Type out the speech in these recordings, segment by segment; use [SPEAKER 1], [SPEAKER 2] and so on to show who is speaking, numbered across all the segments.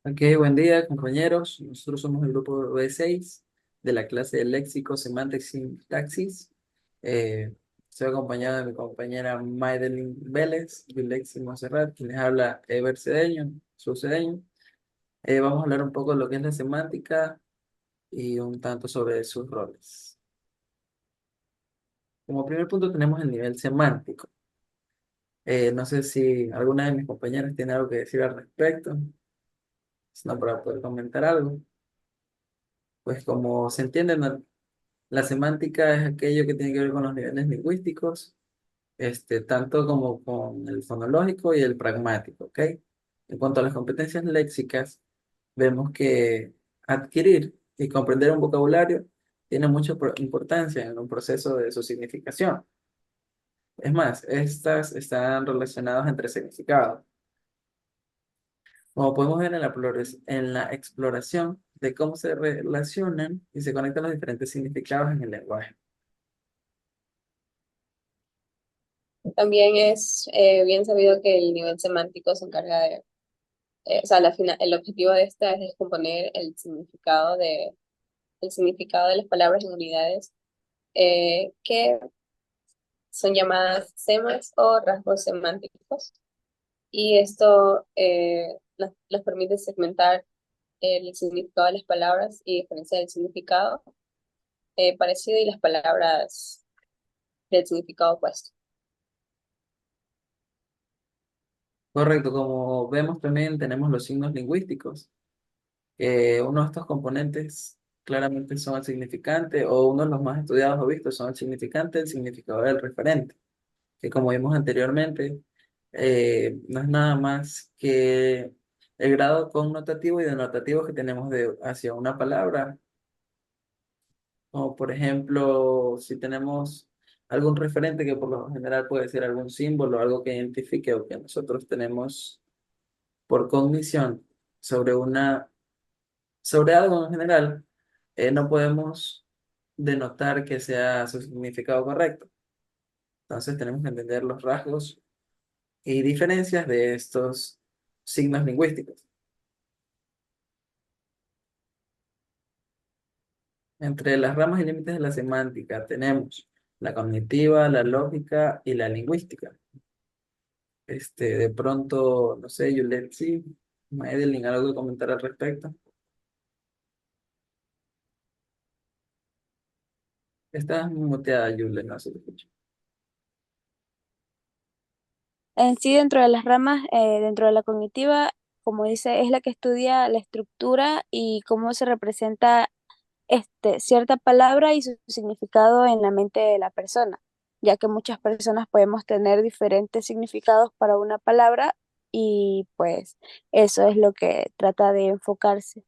[SPEAKER 1] Ok, buen día, compañeros. Nosotros somos el grupo B6 de la clase de Léxico, Semántica y Sintaxis. Estoy acompañado de mi compañera Maydelin Vélez y Lexi Monserrat, quien les habla Ever Cedeño, su Cedeño. Vamos a hablar un poco de lo que es la semántica y un tanto sobre sus roles. Como primer punto tenemos el nivel semántico. No sé si alguna de mis compañeras tiene algo que decir al respecto, sino para poder comentar algo. Pues como se entiende, ¿no? La semántica es aquello que tiene que ver con los niveles lingüísticos, tanto como con el fonológico y el pragmático, ¿ok? En cuanto a las competencias léxicas, vemos que adquirir y comprender un vocabulario tiene mucha importancia en un proceso de su significación. Es más, estas están relacionadas entre significados. Como podemos ver en en la exploración de cómo se relacionan y se conectan los diferentes significados en el lenguaje.
[SPEAKER 2] También es bien sabido que el nivel semántico se encarga de, o sea, el objetivo de esta es descomponer el significado de las palabras en unidades que son llamadas semas o rasgos semánticos. Y esto nos permite segmentar el significado de las palabras y diferenciar el significado parecido y las palabras del significado opuesto.
[SPEAKER 1] Correcto, como vemos también tenemos los signos lingüísticos. Uno de estos componentes claramente son el significante, o uno de los más estudiados o vistos son el significante, el significador del referente, que como vimos anteriormente, no es nada más que el grado connotativo y denotativo que tenemos hacia una palabra, como por ejemplo, si tenemos algún referente que por lo general puede ser algún símbolo, algo que identifique o que nosotros tenemos por cognición sobre sobre algo en general, no podemos denotar que sea su significado correcto. Entonces tenemos que entender los rasgos y diferencias de estos signos lingüísticos. Entre las ramas y límites de la semántica tenemos la cognitiva, la lógica y la lingüística. De pronto, no sé, Juliet, sí, Madeline, algo que comentar al respecto. Estás muteada, Juliet, no se te escucha.
[SPEAKER 3] En sí, dentro de las ramas, dentro de la cognitiva, como dice, es la que estudia la estructura y cómo se representa cierta palabra y su significado en la mente de la persona, ya que muchas personas podemos tener diferentes significados para una palabra y pues eso es lo que trata de enfocarse.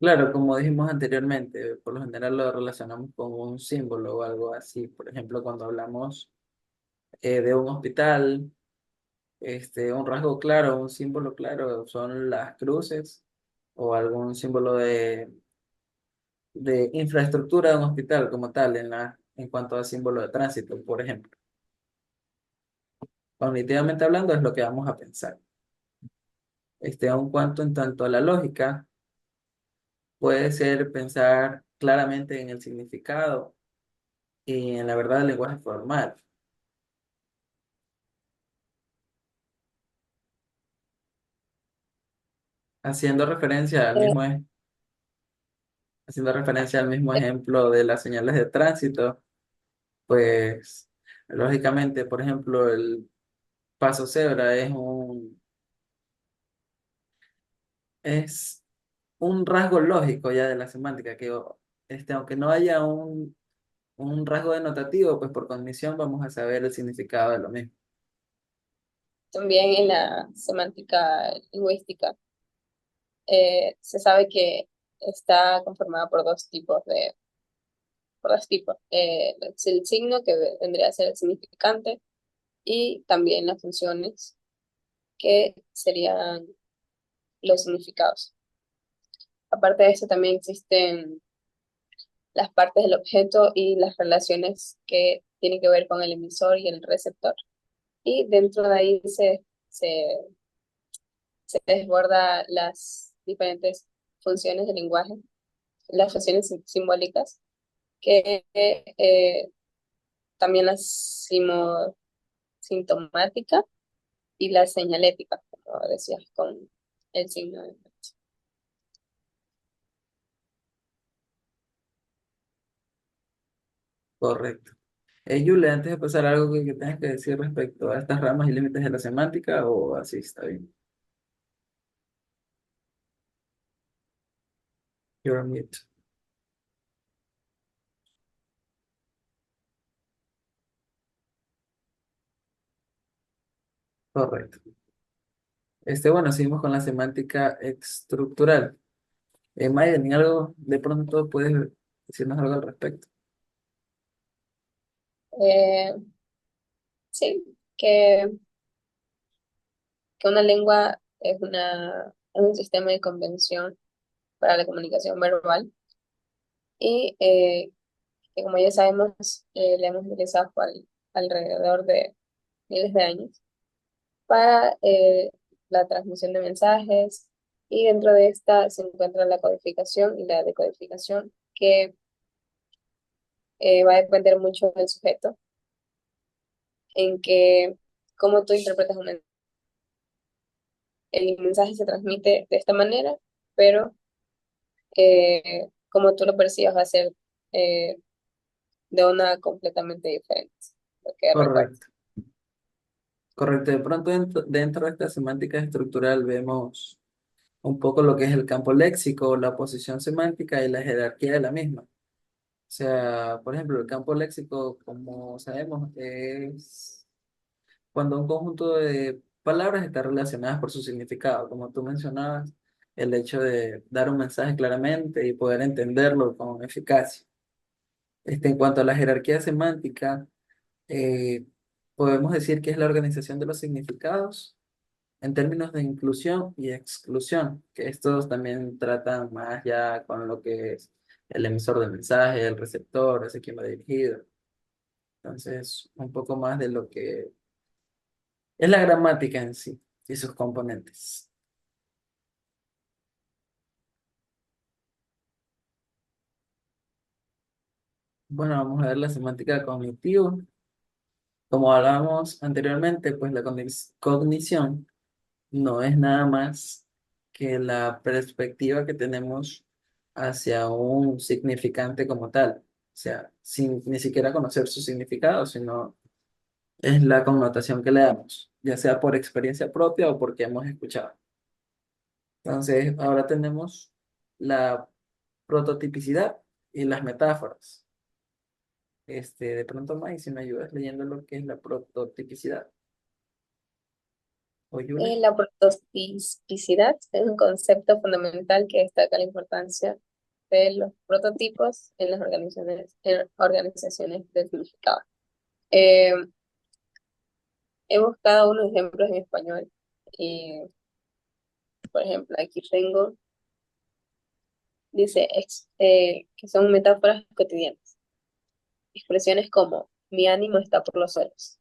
[SPEAKER 1] Claro, como dijimos anteriormente, por lo general lo relacionamos con un símbolo o algo así. Por ejemplo, cuando hablamos de un hospital, un rasgo claro, un símbolo claro son las cruces o algún símbolo de infraestructura de un hospital como tal en cuanto a símbolo de tránsito, por ejemplo. Cognitivamente hablando es lo que vamos a pensar. Aun cuanto en tanto a la lógica, puede ser pensar claramente en el significado y en la verdad del lenguaje formal, haciendo referencia al
[SPEAKER 3] Eh,
[SPEAKER 1] haciendo referencia al mismo
[SPEAKER 2] Eh,
[SPEAKER 1] ejemplo de las señales de tránsito, pues lógicamente, por ejemplo, el paso cebra es un rasgo lógico ya de la semántica, que aunque no haya un rasgo denotativo, pues por cognición vamos a saber el significado de lo mismo.
[SPEAKER 2] También en la semántica lingüística se sabe que está conformada por dos tipos. Es el signo que vendría a ser el significante y también las funciones que serían los significados. Aparte de eso también existen las partes del objeto y las relaciones que tienen que ver con el emisor y el receptor. Y dentro de ahí se se desborda las diferentes funciones del lenguaje, las funciones simbólicas, que también la sintomática y la señalética, como decías, con el signo de...
[SPEAKER 1] Correcto. Julia, antes de pasar algo que tengas que decir respecto a estas ramas y límites de la semántica, o así está bien. You're on mute. Correcto. Bueno, seguimos con la semántica estructural. Maya, ¿en algo de pronto puedes decirnos algo al respecto?
[SPEAKER 2] Eh, sí, que una lengua es un sistema de convención para la comunicación verbal y que como ya sabemos, la hemos utilizado alrededor de miles de años para la transmisión de mensajes, y dentro de esta se encuentra la codificación y la decodificación, que va a depender mucho del sujeto, en que cómo tú interpretas un mensaje. El mensaje se transmite de esta manera, pero como tú lo percibas va a ser eh, de una completamente diferente, lo que recuerdo.
[SPEAKER 1] Correcto. Correcto. De pronto dentro de esta semántica estructural vemos un poco lo que es el campo léxico, la posición semántica y la jerarquía de la misma. O sea, por ejemplo, el campo léxico, como sabemos, es cuando un conjunto de palabras está relacionadas por su significado, como tú mencionabas, el hecho de dar un mensaje claramente y poder entenderlo con eficacia. En cuanto a la jerarquía semántica, eh, podemos decir que es la organización de los significados en términos de inclusión y exclusión, que estos también tratan más ya con lo que es el emisor del mensaje, el receptor, ese quien va dirigido. Entonces, un poco más de lo que es la gramática en sí y sus componentes. Bueno, vamos a ver la semántica cognitiva. Como hablábamos anteriormente, pues la cognición no es nada más que la perspectiva que tenemos hacia un significante como tal. O sea, sin ni siquiera conocer su significado, sino es la connotación que le damos, ya sea por experiencia propia o porque hemos escuchado. Entonces, ahora tenemos la prototipicidad y las metáforas. De pronto, más, si me ayudas leyendo lo que es la prototipicidad. ¿O Yule?
[SPEAKER 2] La prototipicidad es un concepto fundamental que destaca la importancia de los prototipos en organizaciones de significado. Eh, He buscado unos ejemplos en español y, por ejemplo, aquí tengo, dice que son metáforas cotidianas. Expresiones como mi ánimo está por los suelos.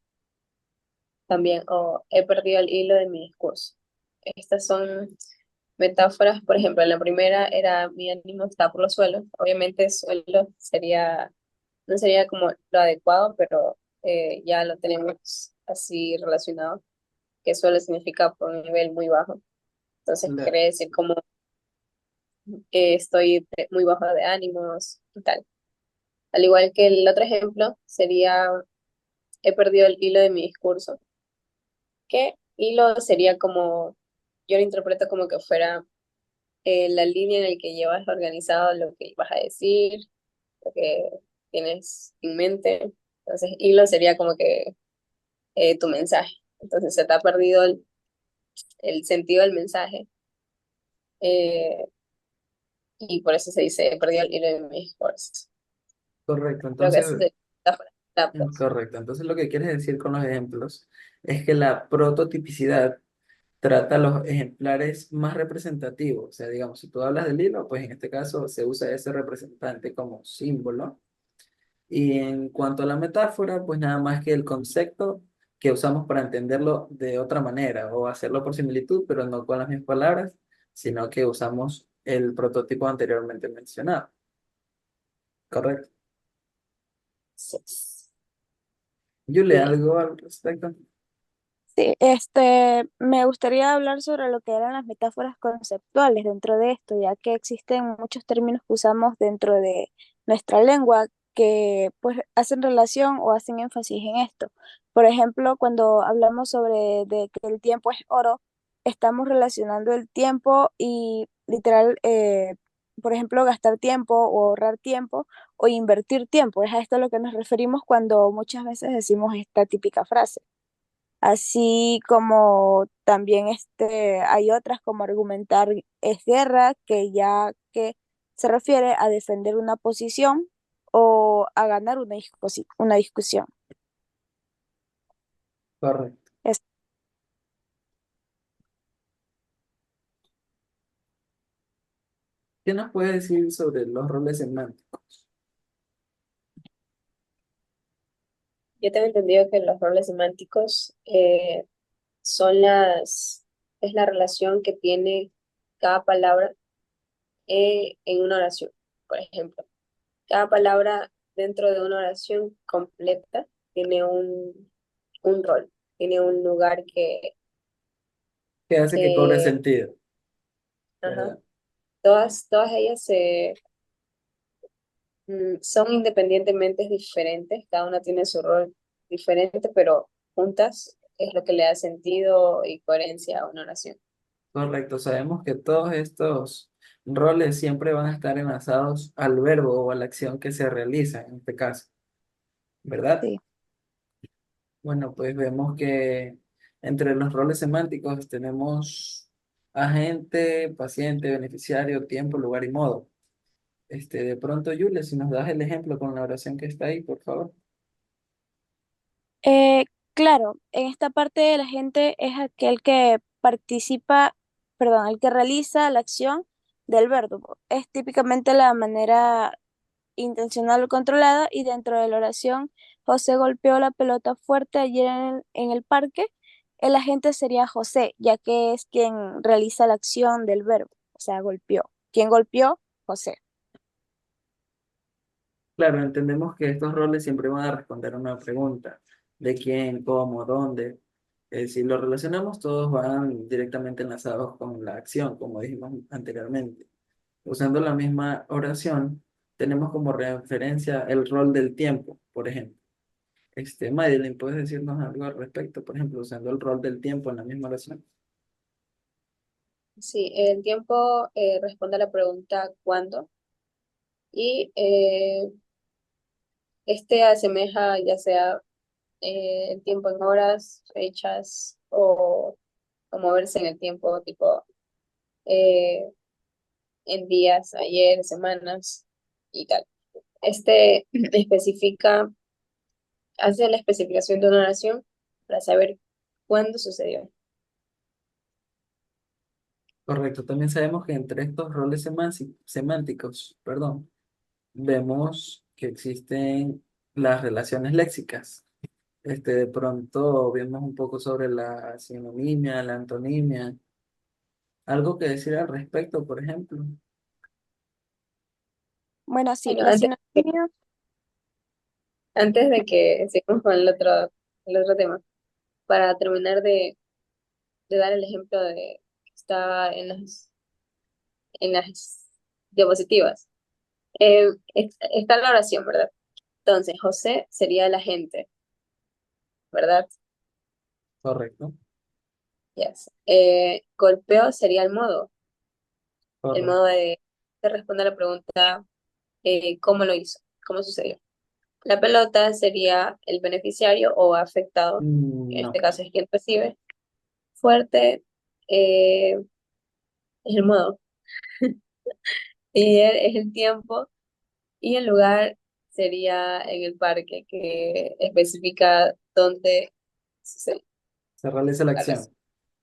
[SPEAKER 2] También, o he perdido el hilo de mi discurso. Estas son metáforas, por ejemplo, la primera era mi ánimo está por los suelos. Obviamente suelo no sería como lo adecuado, pero ya lo tenemos así relacionado, que suelo significa por un nivel muy bajo. Entonces
[SPEAKER 1] La-
[SPEAKER 2] quiere decir como estoy muy bajo de ánimos y tal. Al igual que el otro ejemplo sería he perdido el hilo de mi discurso, que hilo sería como, yo lo interpreto como que fuera la línea en la que llevas organizado lo que vas a decir, lo que tienes en mente. Entonces, hilo sería como que tu mensaje. Entonces, se te ha perdido el sentido del mensaje, eh, y por eso se dice, he perdido el hilo de mis esfuerzos.
[SPEAKER 1] Correcto,
[SPEAKER 2] Creo que
[SPEAKER 1] entonces,
[SPEAKER 2] eso es la próxima.
[SPEAKER 1] correcto. Entonces, lo que quieres decir con los ejemplos es que la prototipicidad trata los ejemplares más representativos. O sea, digamos, si tú hablas del hilo, pues en este caso se usa ese representante como símbolo. Y en cuanto a la metáfora, pues nada más que el concepto que usamos para entenderlo de otra manera o hacerlo por similitud, pero no con las mismas palabras, sino que usamos el prototipo anteriormente mencionado. ¿Correcto?
[SPEAKER 2] Sí.
[SPEAKER 1] Yule,
[SPEAKER 2] Bien.
[SPEAKER 1] ¿algo al respecto?
[SPEAKER 3] Sí, me gustaría hablar sobre lo que eran las metáforas conceptuales dentro de esto, ya que existen muchos términos que usamos dentro de nuestra lengua que pues hacen relación o hacen énfasis en esto. Por ejemplo, cuando hablamos sobre de que el tiempo es oro, estamos relacionando el tiempo y literal, por ejemplo, gastar tiempo o ahorrar tiempo o invertir tiempo. Es a esto a lo que nos referimos cuando muchas veces decimos esta típica frase. Así como también hay otras como argumentar es guerra, que ya que se refiere a defender una posición o a ganar una discusión.
[SPEAKER 1] Correcto.
[SPEAKER 3] Es-
[SPEAKER 1] ¿Qué nos puede decir sobre los roles semánticos?
[SPEAKER 2] Yo tengo entendido que los roles semánticos son es la relación que tiene cada palabra en una oración. Por ejemplo, cada palabra dentro de una oración completa tiene un rol, tiene un lugar
[SPEAKER 1] ¿Qué hace que cobre
[SPEAKER 2] que
[SPEAKER 1] sentido?
[SPEAKER 2] ajá,
[SPEAKER 1] ¿Verdad?
[SPEAKER 2] todas ellas son independientemente diferentes, cada una tiene su rol diferente, pero juntas es lo que le da sentido y coherencia a una oración.
[SPEAKER 1] Correcto. Sabemos que todos estos roles siempre van a estar enlazados al verbo o a la acción que se realiza en este caso, ¿verdad?
[SPEAKER 3] sí.
[SPEAKER 1] Bueno, pues vemos que entre los roles semánticos tenemos agente, paciente, beneficiario, tiempo, lugar y modo. De pronto, Julia, si nos das el ejemplo con la oración que está ahí, por favor.
[SPEAKER 3] Eh, claro, en esta parte la gente es aquel que participa, perdón, el que realiza la acción del verbo. Es típicamente la manera intencional o controlada y dentro de la oración José golpeó la pelota fuerte ayer en el parque. El agente sería José, ya que es quien realiza la acción del verbo, o sea, golpeó. ¿Quién golpeó? José.
[SPEAKER 1] Claro, entendemos que estos roles siempre van a responder a una pregunta de quién, cómo, dónde. Si lo relacionamos, todos van directamente enlazados con la acción, como dijimos anteriormente. Usando la misma oración, tenemos como referencia el rol del tiempo, por ejemplo. Madeline, ¿puedes decirnos algo al respecto? Por ejemplo, usando el rol del tiempo en la misma oración.
[SPEAKER 2] Sí, el tiempo responde a la pregunta ¿cuándo? Y este asemeja ya sea el tiempo en horas, fechas o moverse en el tiempo, tipo eh, en días, ayer, semanas y tal. Este especifica, hace la especificación de una oración para saber cuándo sucedió.
[SPEAKER 1] Correcto. También sabemos que entre estos roles semánticos, perdón, vemos que existen las relaciones léxicas. De pronto vemos un poco sobre la sinonimia, la antonimia. ¿Algo que decir al respecto, por ejemplo?
[SPEAKER 3] Bueno, sí,
[SPEAKER 2] Bueno,
[SPEAKER 3] la sinonimia.
[SPEAKER 2] antes de que sigamos con el otro tema, para terminar de dar el ejemplo de que está en las diapositivas. Está la oración, ¿verdad? Entonces, José sería el agente, ¿verdad?
[SPEAKER 1] Correcto,
[SPEAKER 2] Yes. Golpeo sería el
[SPEAKER 1] correcto.
[SPEAKER 2] modo de responder a la pregunta, ¿cómo lo hizo? ¿Cómo sucedió? La pelota sería el beneficiario o afectado, en este
[SPEAKER 1] No,
[SPEAKER 2] caso es quien recibe. Fuerte eh, es el modo. Y es el tiempo. Y el lugar sería en el parque, que especifica dónde sucede
[SPEAKER 1] se realiza la
[SPEAKER 2] la relación.
[SPEAKER 1] acción.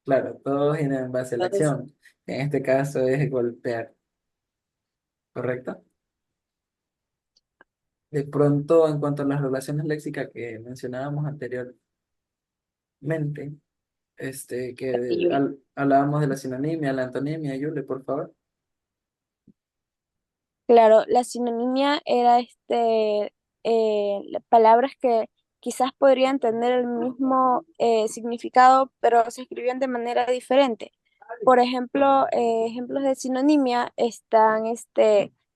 [SPEAKER 1] Claro, todo gira en base a la
[SPEAKER 2] Entonces,
[SPEAKER 1] acción. En este caso es golpear, ¿correcto? De pronto, en cuanto a las relaciones léxicas que mencionábamos anteriormente, que
[SPEAKER 2] Y Yuli.
[SPEAKER 1] hablábamos de la sinonimia, la antonimia, Yule, por favor.
[SPEAKER 3] Claro, la sinonimia era palabras que quizás podrían tener el mismo significado, pero se escribían de manera diferente. Por ejemplo, ejemplos de sinonimia están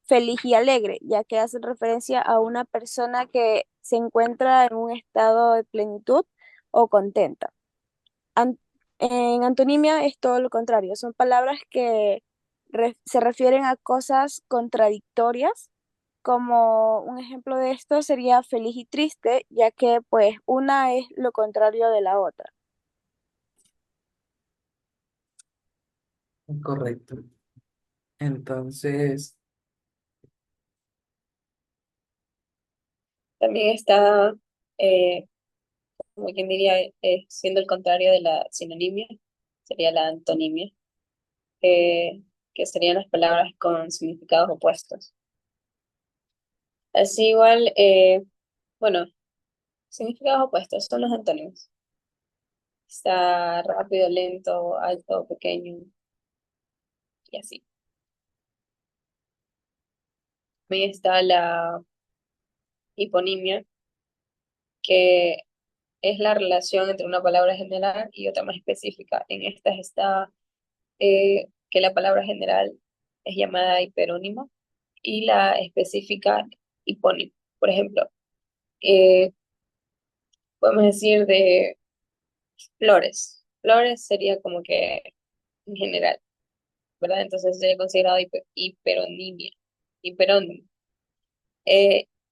[SPEAKER 3] feliz y alegre, ya que hacen referencia a una persona que se encuentra en un estado de plenitud o contenta. An- en antonimia es todo lo contrario, son palabras que se refieren a cosas contradictorias, como un ejemplo de esto sería feliz y triste, ya que pues una es lo contrario de la otra.
[SPEAKER 1] Correcto. Entonces,
[SPEAKER 2] También está, eh, como quien diría, siendo el contrario de la sinonimia, sería la antonimia, eh, que serían las palabras con significados opuestos. Así igual, bueno, significados opuestos son los antónimos. Está rápido, lento, alto, pequeño y así. También está la hiponimia, que es la relación entre una palabra general y otra más específica. En estas está que la palabra general es llamada hiperónimo y la específica hipónimo. Por ejemplo, eh, podemos decir de flores. Flores sería como que en general, ¿verdad? Entonces sería considerado hiperonimia, hiperónimo.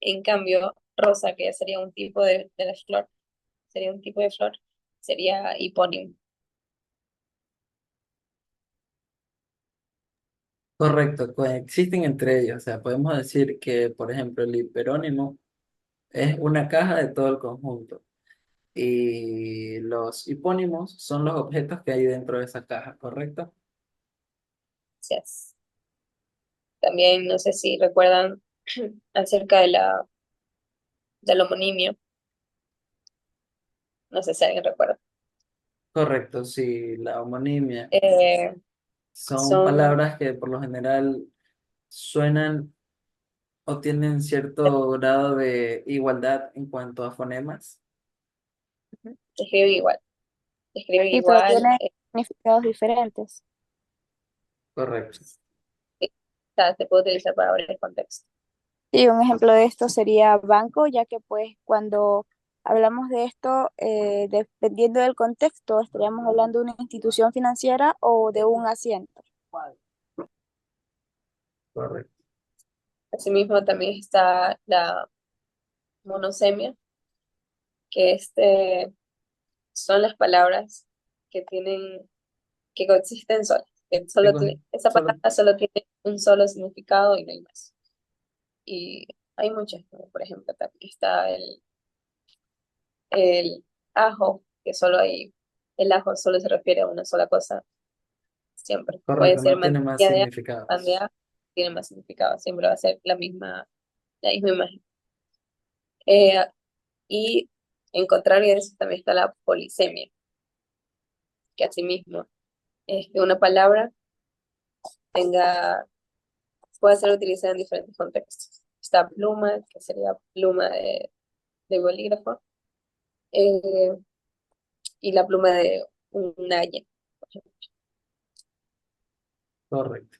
[SPEAKER 2] En cambio, rosa, que ya sería un tipo de la flor, sería un tipo de flor, sería hipónimo.
[SPEAKER 1] correcto, coexisten entre ellos. O sea, podemos decir que, por ejemplo, el hiperónimo es una caja de todo el conjunto. Y los hipónimos son los objetos que hay dentro de esa caja, ¿correcto?
[SPEAKER 2] Gracias. También no sé si recuerdan acerca de la homonimia, no sé si alguien recuerda.
[SPEAKER 1] Correcto, sí, la homonimia.
[SPEAKER 2] Eh,
[SPEAKER 1] Son
[SPEAKER 2] son,
[SPEAKER 1] palabras que por lo general suenan o tienen cierto grado de igualdad en cuanto a fonemas.
[SPEAKER 2] se escriben igual, se escriben
[SPEAKER 3] Sí, pero
[SPEAKER 2] igual,
[SPEAKER 3] tiene significados diferentes.
[SPEAKER 1] Correcto.
[SPEAKER 2] o sea, se puede utilizar para varios contextos.
[SPEAKER 3] Sí, un ejemplo de esto sería banco, ya que pues cuando hablamos de esto, dependiendo del contexto, estaríamos hablando de una institución financiera o de un asiento.
[SPEAKER 1] Correcto.
[SPEAKER 2] Asimismo, también está la monosemia, que son las palabras que tienen, que coexisten solas, que solo
[SPEAKER 1] Tengo
[SPEAKER 2] tiene, esa
[SPEAKER 1] solo,
[SPEAKER 2] palabra solo tiene un solo significado y no hay más. Y hay muchas, como por ejemplo, también está el ajo, que solo hay, el ajo solo se refiere a una sola cosa, siempre. Puede
[SPEAKER 1] correcto,
[SPEAKER 2] ser
[SPEAKER 1] no tiene más
[SPEAKER 2] mantequilla de ajo, pan de
[SPEAKER 1] significados.
[SPEAKER 2] ajo, tiene más significado, siempre va a ser la misma imagen. Eh, y en contrario a eso también está la polisemia, que asimismo es que una palabra tenga, puede ser utilizada en diferentes contextos. Está pluma, que sería pluma de bolígrafo, eh, y la pluma de un haya, por ejemplo.
[SPEAKER 1] Correcto.